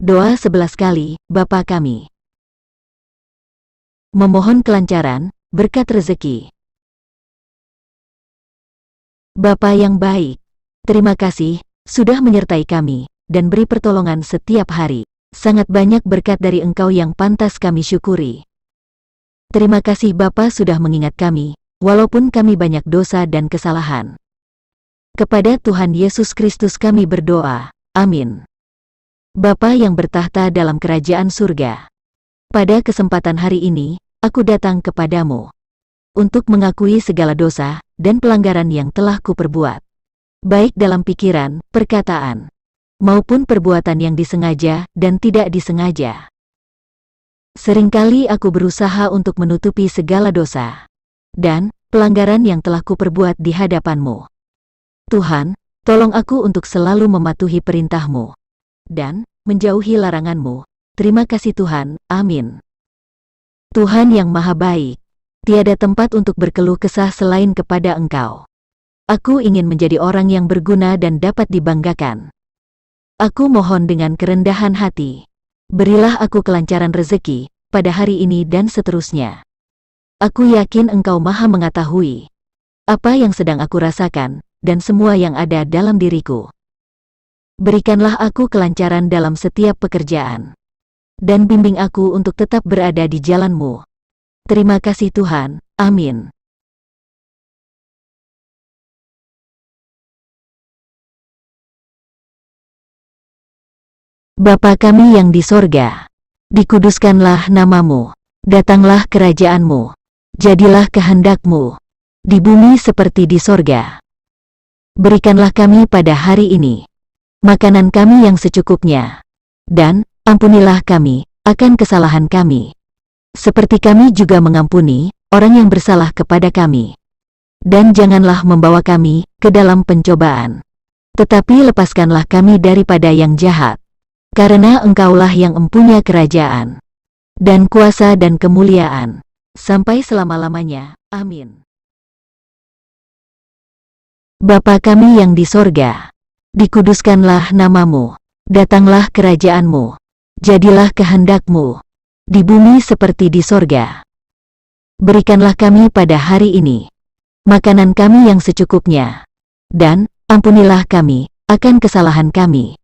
Doa 11 kali, Bapa kami. Memohon kelancaran, berkat rezeki. Bapa yang baik, terima kasih, sudah menyertai kami, dan beri pertolongan setiap hari. Sangat banyak berkat dari Engkau yang pantas kami syukuri. Terima kasih Bapa sudah mengingat kami, walaupun kami banyak dosa dan kesalahan. Kepada Tuhan Yesus Kristus kami berdoa, amin. Bapa yang bertahta dalam kerajaan surga, pada kesempatan hari ini, aku datang kepadamu untuk mengakui segala dosa dan pelanggaran yang telah kuperbuat, baik dalam pikiran, perkataan, maupun perbuatan yang disengaja dan tidak disengaja. Seringkali aku berusaha untuk menutupi segala dosa dan pelanggaran yang telah kuperbuat di hadapan-Mu. Tuhan, tolong aku untuk selalu mematuhi perintah-Mu dan menjauhi larangan-Mu. Terima kasih Tuhan, amin. Tuhan yang maha baik, tiada tempat untuk berkeluh kesah selain kepada Engkau. Aku ingin menjadi orang yang berguna dan dapat dibanggakan. Aku mohon dengan kerendahan hati, berilah aku kelancaran rezeki pada hari ini dan seterusnya. Aku yakin Engkau maha mengetahui apa yang sedang aku rasakan dan semua yang ada dalam diriku. Berikanlah aku kelancaran dalam setiap pekerjaan, dan bimbing aku untuk tetap berada di jalan-Mu. Terima kasih Tuhan, amin. Bapa kami yang di sorga, dikuduskanlah nama-Mu, datanglah kerajaan-Mu, jadilah kehendak-Mu, di bumi seperti di sorga. Berikanlah kami pada hari ini makanan kami yang secukupnya, dan ampunilah kami akan kesalahan kami, seperti kami juga mengampuni orang yang bersalah kepada kami. Dan janganlah membawa kami ke dalam pencobaan, tetapi lepaskanlah kami daripada yang jahat, karena Engkaulah yang empunya kerajaan, dan kuasa dan kemuliaan, sampai selama-lamanya, amin. Bapa kami yang di sorga, dikuduskanlah nama-Mu, datanglah kerajaan-Mu, jadilah kehendak-Mu, di bumi seperti di sorga. Berikanlah kami pada hari ini makanan kami yang secukupnya, dan ampunilah kami akan kesalahan kami,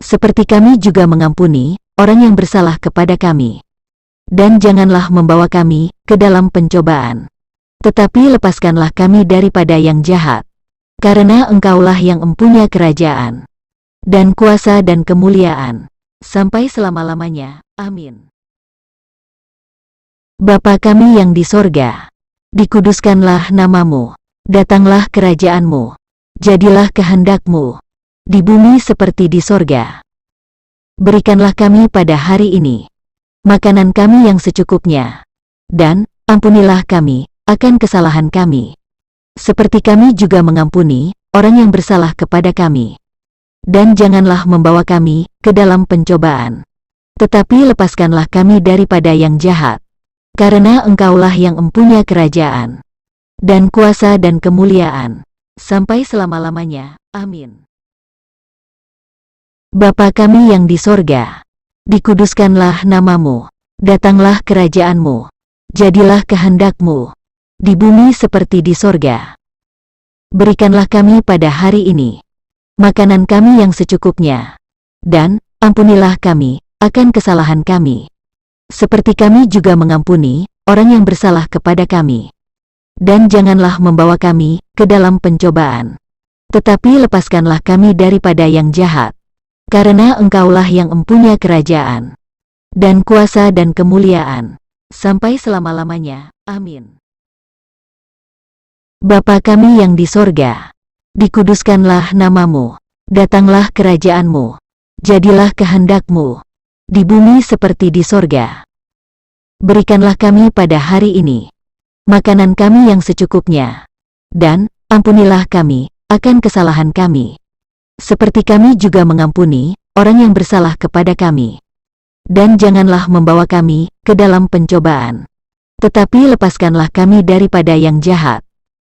seperti kami juga mengampuni orang yang bersalah kepada kami. Dan janganlah membawa kami ke dalam pencobaan, tetapi lepaskanlah kami daripada yang jahat, karena Engkaulah yang empunya kerajaan, dan kuasa dan kemuliaan, sampai selama-lamanya, amin. Bapa kami yang di sorga, dikuduskanlah nama-Mu, datanglah kerajaan-Mu, jadilah kehendak-Mu, di bumi seperti di sorga. Berikanlah kami pada hari ini makanan kami yang secukupnya, dan ampunilah kami akan kesalahan kami, seperti kami juga mengampuni orang yang bersalah kepada kami. Dan janganlah membawa kami ke dalam pencobaan, tetapi lepaskanlah kami daripada yang jahat, karena Engkaulah yang empunya kerajaan, dan kuasa dan kemuliaan, sampai selama-lamanya, amin. Bapa kami yang di sorga, dikuduskanlah nama-Mu, datanglah kerajaan-Mu, jadilah kehendak-Mu, di bumi seperti di sorga. Berikanlah kami pada hari ini makanan kami yang secukupnya, dan ampunilah kami akan kesalahan kami, seperti kami juga mengampuni orang yang bersalah kepada kami. Dan janganlah membawa kami ke dalam pencobaan, tetapi lepaskanlah kami daripada yang jahat, karena Engkaulah yang empunya kerajaan, dan kuasa dan kemuliaan, sampai selama-lamanya, amin. Bapa kami yang di sorga, dikuduskanlah nama-Mu, datanglah kerajaan-Mu, jadilah kehendak-Mu, di bumi seperti di sorga. Berikanlah kami pada hari ini makanan kami yang secukupnya, dan ampunilah kami akan kesalahan kami, seperti kami juga mengampuni orang yang bersalah kepada kami. Dan janganlah membawa kami ke dalam pencobaan, tetapi lepaskanlah kami daripada yang jahat,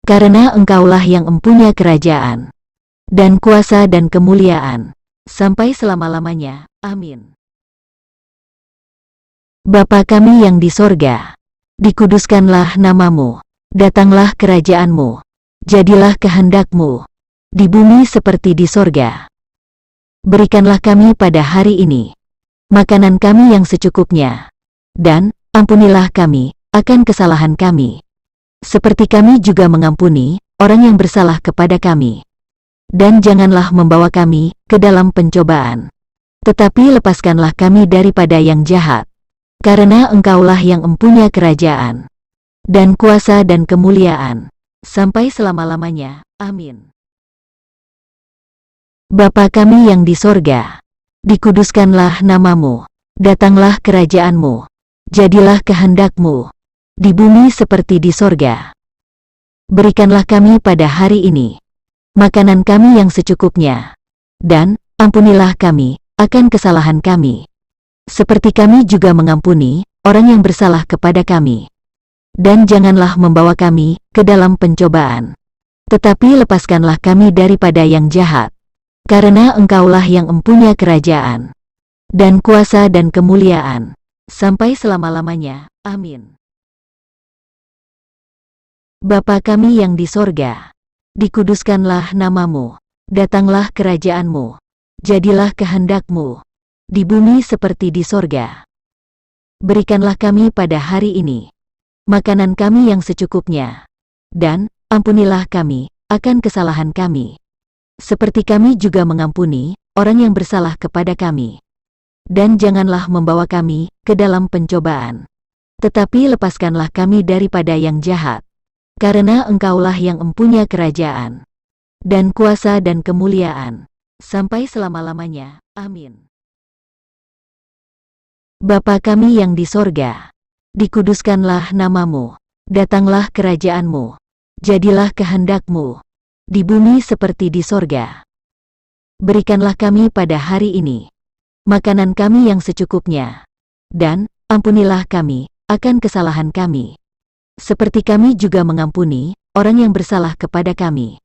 karena Engkaulah yang empunya kerajaan, dan kuasa dan kemuliaan, sampai selama-lamanya, amin. Bapa kami yang di sorga, dikuduskanlah namamu, datanglah kerajaanmu, jadilah kehendakmu, di bumi seperti di sorga. Berikanlah kami pada hari ini makanan kami yang secukupnya, dan ampunilah kami akan kesalahan kami, seperti kami juga mengampuni orang yang bersalah kepada kami. Dan janganlah membawa kami ke dalam pencobaan, tetapi lepaskanlah kami daripada yang jahat. Karena Engkaulah yang empunya kerajaan, dan kuasa dan kemuliaan, sampai selama-lamanya. Amin. Bapa kami yang di sorga, dikuduskanlah namamu, datanglah kerajaanmu, jadilah kehendakmu, di bumi seperti di sorga. Berikanlah kami pada hari ini makanan kami yang secukupnya, dan ampunilah kami akan kesalahan kami, seperti kami juga mengampuni orang yang bersalah kepada kami. Dan janganlah membawa kami ke dalam pencobaan, tetapi lepaskanlah kami daripada yang jahat. Karena Engkaulah yang empunya kerajaan, dan kuasa dan kemuliaan, sampai selama-lamanya. Amin. Bapa kami yang di sorga, dikuduskanlah namamu, datanglah kerajaanmu, jadilah kehendakmu, di bumi seperti di sorga. Berikanlah kami pada hari ini makanan kami yang secukupnya, dan ampunilah kami akan kesalahan kami, seperti kami juga mengampuni orang yang bersalah kepada kami. Dan janganlah membawa kami ke dalam pencobaan, tetapi lepaskanlah kami daripada yang jahat. Karena Engkaulah yang empunya kerajaan, dan kuasa dan kemuliaan, sampai selama-lamanya. Amin. Bapa kami yang di sorga, dikuduskanlah namamu, datanglah kerajaanmu, jadilah kehendakmu, di bumi seperti di sorga. Berikanlah kami pada hari ini makanan kami yang secukupnya, dan ampunilah kami akan kesalahan kami, seperti kami juga mengampuni orang yang bersalah kepada kami.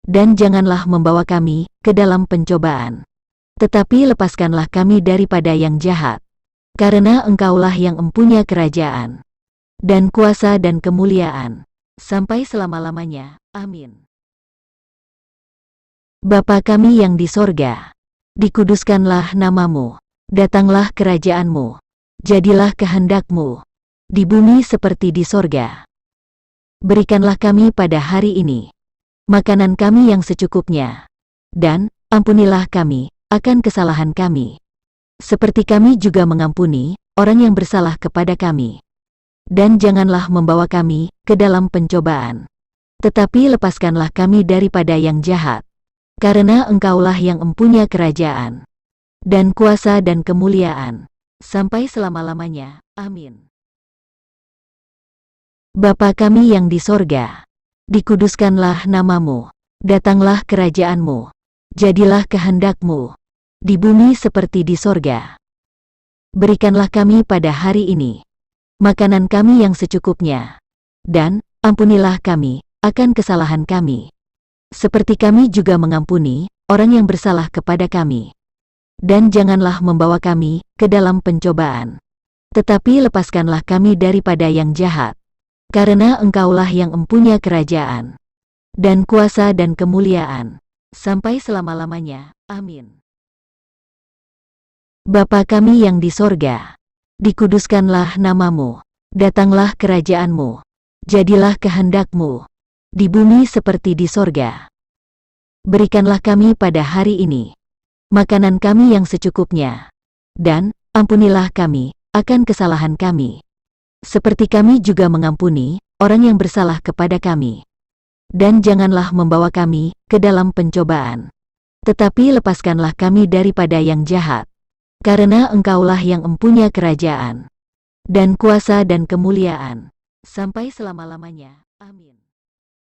Dan janganlah membawa kami ke dalam pencobaan, tetapi lepaskanlah kami daripada yang jahat. Karena Engkaulah yang empunya kerajaan, dan kuasa dan kemuliaan, sampai selama-lamanya. Amin. Bapa kami yang di sorga, dikuduskanlah namamu, datanglah kerajaanmu, jadilah kehendakmu, di bumi seperti di sorga. Berikanlah kami pada hari ini makanan kami yang secukupnya, dan ampunilah kami akan kesalahan kami, seperti kami juga mengampuni orang yang bersalah kepada kami. Dan janganlah membawa kami ke dalam pencobaan, tetapi lepaskanlah kami daripada yang jahat. Karena Engkaulah yang empunya kerajaan, dan kuasa dan kemuliaan, sampai selama-lamanya. Amin. Bapa kami yang di sorga, dikuduskanlah namamu, datanglah kerajaanmu, jadilah kehendakmu, di bumi seperti di sorga. Berikanlah kami pada hari ini makanan kami yang secukupnya, dan ampunilah kami akan kesalahan kami, seperti kami juga mengampuni orang yang bersalah kepada kami. Dan janganlah membawa kami ke dalam pencobaan, tetapi lepaskanlah kami daripada yang jahat. Karena Engkaulah yang empunya kerajaan, dan kuasa dan kemuliaan, sampai selama-lamanya. Amin. Bapa kami yang di sorga, dikuduskanlah namamu, datanglah kerajaanmu, jadilah kehendakmu, di bumi seperti di sorga. Berikanlah kami pada hari ini makanan kami yang secukupnya, dan ampunilah kami akan kesalahan kami, seperti kami juga mengampuni orang yang bersalah kepada kami. Dan janganlah membawa kami ke dalam pencobaan, tetapi lepaskanlah kami daripada yang jahat. Karena Engkaulah yang empunya kerajaan, dan kuasa dan kemuliaan, sampai selama-lamanya. Amin.